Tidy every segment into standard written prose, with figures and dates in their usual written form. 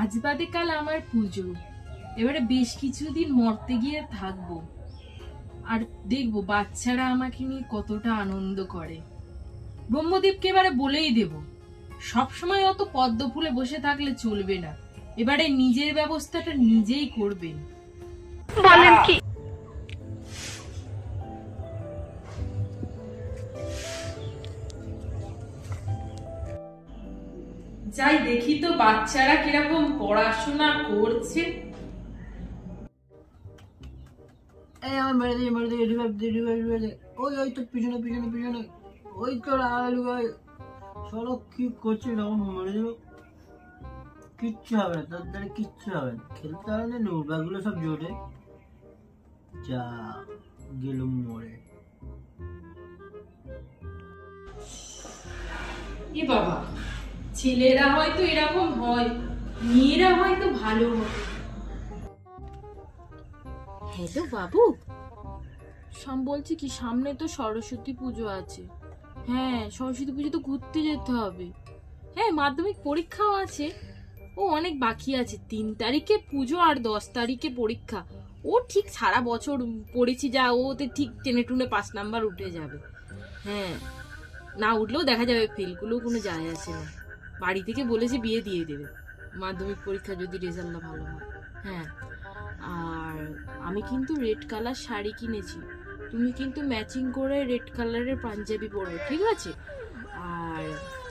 আজ বাদে কাল আমার পুজো, এবারে বেশ কিছুদিন মরতে গিয়ে থাকবো, আর দেখবো বাচ্চারা আমাকে নিয়ে কতটা আনন্দ করে। ব্রহ্মদেবকে এবারে বলেই দেব, সবসময় অত পদ্ম ফুলে বসে থাকলে চলবে না, এবারে নিজের ব্যবস্থাটা নিজেই করবেন। বলেন কি? যাই দেখি তো বাচ্চারা কিরকম পড়াশোনা করছে। ওই তো পিছনে পিছনে পিছনে ওই তো সড়ক কি করছে এরকম মরে যাবো, কিচ্ছু হবে না, তার দ্বারা কিচ্ছু হবে না, খেলতে হবে না, নোংরাগুলো সব জোরে যা গেলুম মরে। এ বাবা, ছেলেরা হয়তো এরকম হয়, মেয়েরা হয়তো ভালো হবে। হ্যালো বাবু, বলছি কি, সামনে তো সরস্বতী পুজো আছে। হ্যাঁ, সরস্বতী পুজো তো ঘুরতে যেতে হবে। হ্যাঁ, মাধ্যমিক পরীক্ষাও আছে, ও অনেক বাকি আছে। 3 তারিখে পুজো আর 10 তারিখে পরীক্ষা। ও ঠিক সারা বছর পড়েছি যা, ওতে ঠিক টেনে টুনে 5 নাম্বার উঠে যাবে। হ্যাঁ, না উঠলেও দেখা যাবে, ফেলগুলো কোনো যায় আসে না। বাড়ি থেকে বলেছে বিয়ে দিয়ে দেবে মাধ্যমিক পরীক্ষা যদি রেজাল্টটা ভালো হয়। হ্যাঁ, আর আমি কিন্তু রেড কালার শাড়ি কিনেছি, তুমি কিন্তু ম্যাচিং করে রেড কালারের পাঞ্জাবি পরবে, ঠিক আছে? আর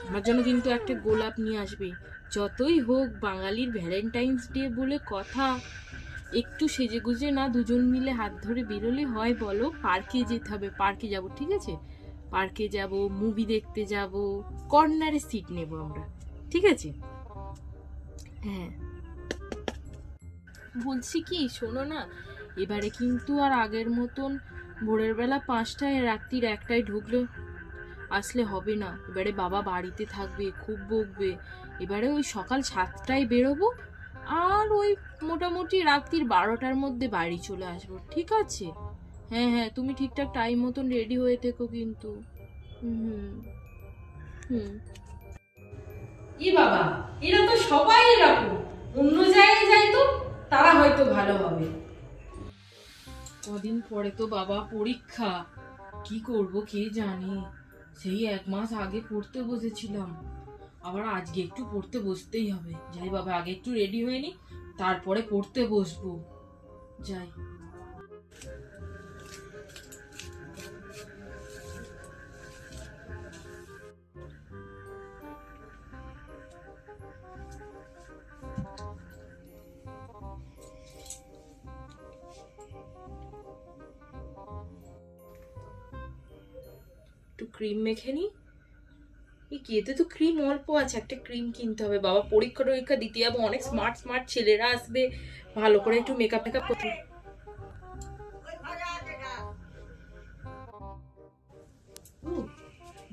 আমার জন্য কিন্তু একটা গোলাপ নিয়ে আসবে। যতই হোক বাঙালির ভ্যালেন্টাইন্স ডে বলে কথা, একটু সেজে গুজে না দুজন মিলে হাত ধরে বেরোলে হয় বলো? পার্কে যেতে হবে, পার্কে যাব, ঠিক আছে? পার্কে যাব, মুভি দেখতে যাব, কর্নারে সিট নেব আমরা, ঠিক আছে? হ্যাঁ, বলছি কি, শোনো না, এবারে কিন্তু আর আগের মতন ভোরের বেলা 5টায় রাত্রির 1টায় ঢুকলে আসলে হবে না। এবারে বাবা বাড়িতে থাকবে, খুব বকবে। এবারে ওই সকাল 7টায় বেরোবো, আর ওই মোটামুটি রাত্রির 12টার মধ্যে বাড়ি চলে আসবো, ঠিক আছে? হ্যাঁ হ্যাঁ, তুমি ঠিকঠাক টাইম মতন রেডি হয়ে থেকো কিন্তু। হুম হুম। ই বাবা, এরা তো সবাই এরকম, অন্য জায়গায় যাই তো তারা হয়তো ভালো হবে। কদিন পরে তো বাবা পরীক্ষা, কি করব কে জানে। সেই 1 মাস আগে পড়তে বসেছিলাম, আবার আজকে একটু পড়তে বসতেই হবে। যাই বাবা, আগে একটু রেডি হয়ে নি, তারপরে পড়তে বসবো। যাই। একটু ক্রিম মেখে নি। এতে তো ক্রিম অল্প আছে, একটা ক্রিম কিনতে হবে। বাবা পরীক্ষা টরীক্ষা দিতে যাবো, অনেক স্মার্ট স্মার্ট ছেলেরা আসবে, ভালো করে একটু মেকআপ টেকআপ করতে।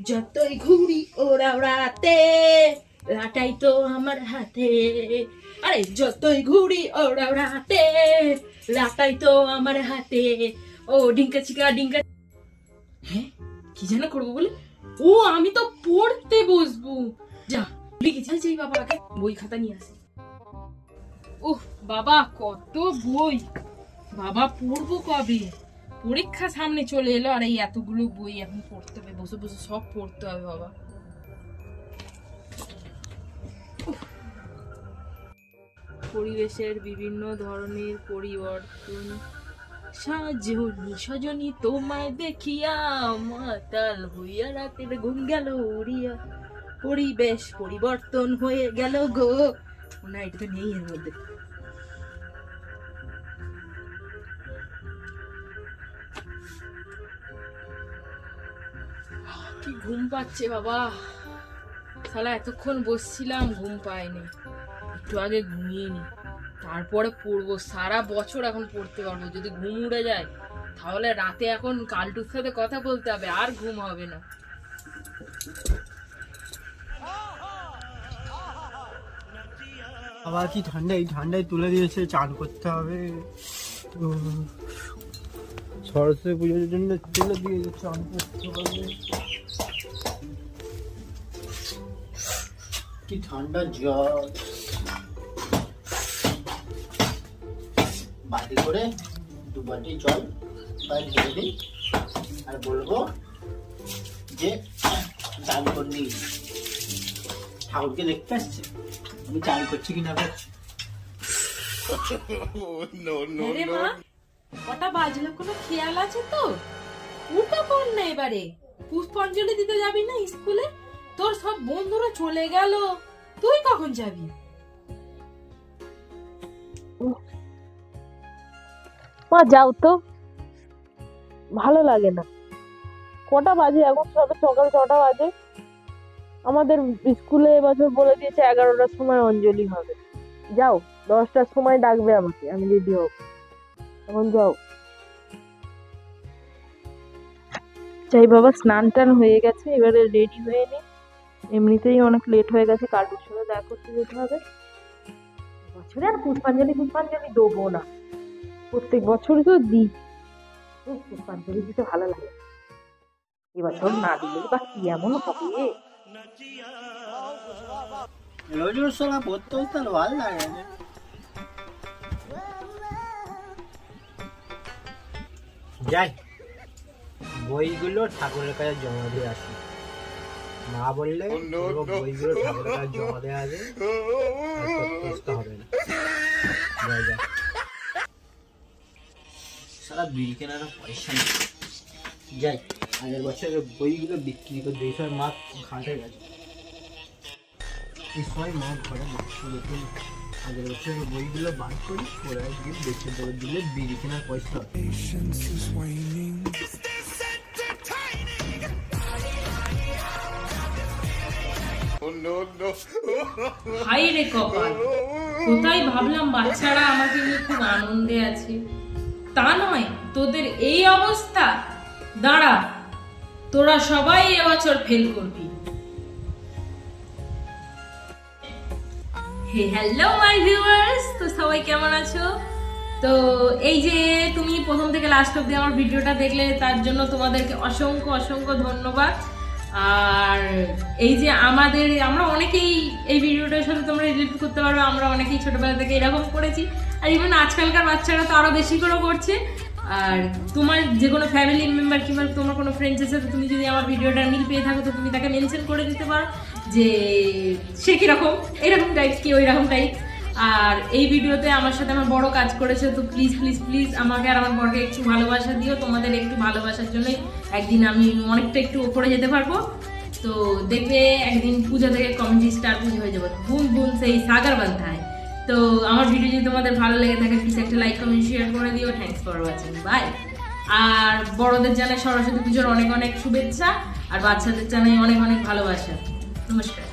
যতই ঘুরি ওরা রাতে, লাটাই তো আমার হাতে। আরে যতই ঘুরি ওরা রাতে, লাটাই তো আমার হাতে। ও ডিঙ্কা চিকা ডিঙ্কা। হ্যাঁ, কি যেন করবো বলে? ও, আমি তো পড়তে বসবো। যা লিখেছি বাবা, আগে বই খাতা নিয়ে আসি। ওহ বাবা, কত বই! বাবা পড়বো কবে? পরীক্ষা সামনে চলে এলো, আর এই এতগুলো বই এখন পড়তে হবে, বসে বসে সব পড়তে হবে বাবা। পরিবেশের বিভিন্ন ধরনের পরিবর্তন, সাজনি সজনি তোমায় দেখিয়া, মাতাল হইয়া রাতের ঘুম গেল উড়িয়া, পরিবেশ পরিবর্তন হয়ে গেল গো। না, এটা তো নেই এর মধ্যে। কি ঘুম পাচ্ছে বাবা, শালা এতক্ষণ বসছিলাম, ঘুম পায়নি। একটু আগে ঘুমিয়ে নি, তারপরে পড়বো। সারা বছর এখন পড়তে পারবো, যদি ঘুম উড়ে যায় তাহলে রাতে এখন কালটুর সাথে কথা বলতে হবে, আর ঘুম হবে না। আবার কি ঠান্ডা, এই ঠান্ডায় তুলে দিয়েছে, চান করতে হবে তো। সরস্বতী পুজোর জন্য তুলে দিয়েছে, চান করতে হবে। কি ঠান্ডা জল, বাটি করে 2 বাটি জল পায়ে ঢেলে দিই আর বলবো যে চান করনি, ঠাকুরকে দেখতে আসছে আমি চান করছি কিনা করছি। আরে মা, কটা বাজলো কোনো খেয়াল আছে তো? উঠা পড় না এবারে, পুষ্পাঞ্জলি দিতে যাবি না স্কুলে? তোর সব বন্ধুরা চলে গেল, তুই কখন যাবি? মা যাও তো, ভালো লাগে না। কটা বাজে এখন? সবে সকাল 6টা বাজে। আমাদের স্কুলে এবছর বলে দিয়েছে 11টার সময় অঞ্জলি হবে। যাও, 10টার সময় ডাকবে আমাকে, আমি রেডি হব। এখন যাও। যাই বাবা, স্নান টান হয়ে গেছে, এবারে রেডি হয়ে নি। এমনিতেই অনেক লেট হয়ে গেছে, কার্টুর সাথে দেখা করতে যেতে হবে। বছরে আর পুষ্পাঞ্জলি দেবো না, প্রত্যেক বছরই তো দিই। পুষ্পাঞ্জলি দিতে ভালো লাগে, এবছর না দিলে বা কি এমন হবে। রোজ রোজ সারা পড়তে হতে ভালো লাগে না। যাই, বইগুলো ঠাকুরের কাছে জমা দিয়ে আসি। মা বললে বইগুলো ঠাকুরের কাছে জমা দেওয়া আছে, হবে না। সারা বিল কেনার পয়সা নেই। যাই, আগের বছরের বইগুলো বিক্রি করে দিই, সব মা ঘাটে গেছে। এই সময় মা ঘরে মাংস দেখে আগের বছরের বইগুলো বার করি, ওরা গিয়ে বেঁচে দেবে, দিলে বিল কেনার পয়সা। হাই রে কপাল, কোথায় ভাবলাম বাচ্চারা আমাকে নিয়ে খুব আনন্দে আছে, তা নয়, তোদের এই অবস্থা। দাঁড়া, তোরা সবাই এবছর ফেল করবি। হ্যালো মাই ভিউয়ার্স, তো সবাই কেমন আছো? তো এই যে তুমি প্রথম থেকে লাস্ট অব্দি আমার ভিডিওটা দেখলে, তার জন্য তোমাদেরকে অসংখ্য অসংখ্য ধন্যবাদ। আর এই যে আমরা অনেকেই এই ভিডিওটার সাথে তোমরা রিলেট করতে পারবে, আমরা অনেকেই ছোটবেলা থেকে এরকম করেছি, আর ইভেন আজকালকার বাচ্চারা তো আরো বেশি করে করছে। আর তোমার যে কোনো ফ্যামিলি মেম্বার কিংবা তোমার কোনো ফ্রেন্ডসের সাথে তুমি যদি আমার ভিডিওটা মিল পেয়ে থাকো, তো তুমি তাকে মেনশন করে দিতে পারো যে সে কিরকম, এরকম টাইপ কি ওই রকম টাইপ। আর এই ভিডিওতে আমার সাথে আমার বড় কাজ করেছে, তো প্লিজ প্লিজ প্লিজ আমাকে আর আমার বরকে একটু ভালোবাসা দিও। তোমাদের একটু ভালোবাসার জন্যই একদিন আমি অনেকটা একটু ওপরে যেতে পারবো। তো দেখবে একদিন পূজা থেকে কমেডি স্টার পুজো হয়ে যাবো, বুন বুন সেই সাগর বান্ধায়। তো আমার ভিডিও যদি তোমাদের ভালো লেগে থাকে, প্লিজ একটা লাইক কমেন্ট শেয়ার করে দিও। Thanks for watching, bye. আর বড়দের জানাই সরস্বতী পুজোর অনেক অনেক শুভেচ্ছা, আর বাচ্চাদের জানাই অনেক অনেক ভালোবাসা। নমস্কার।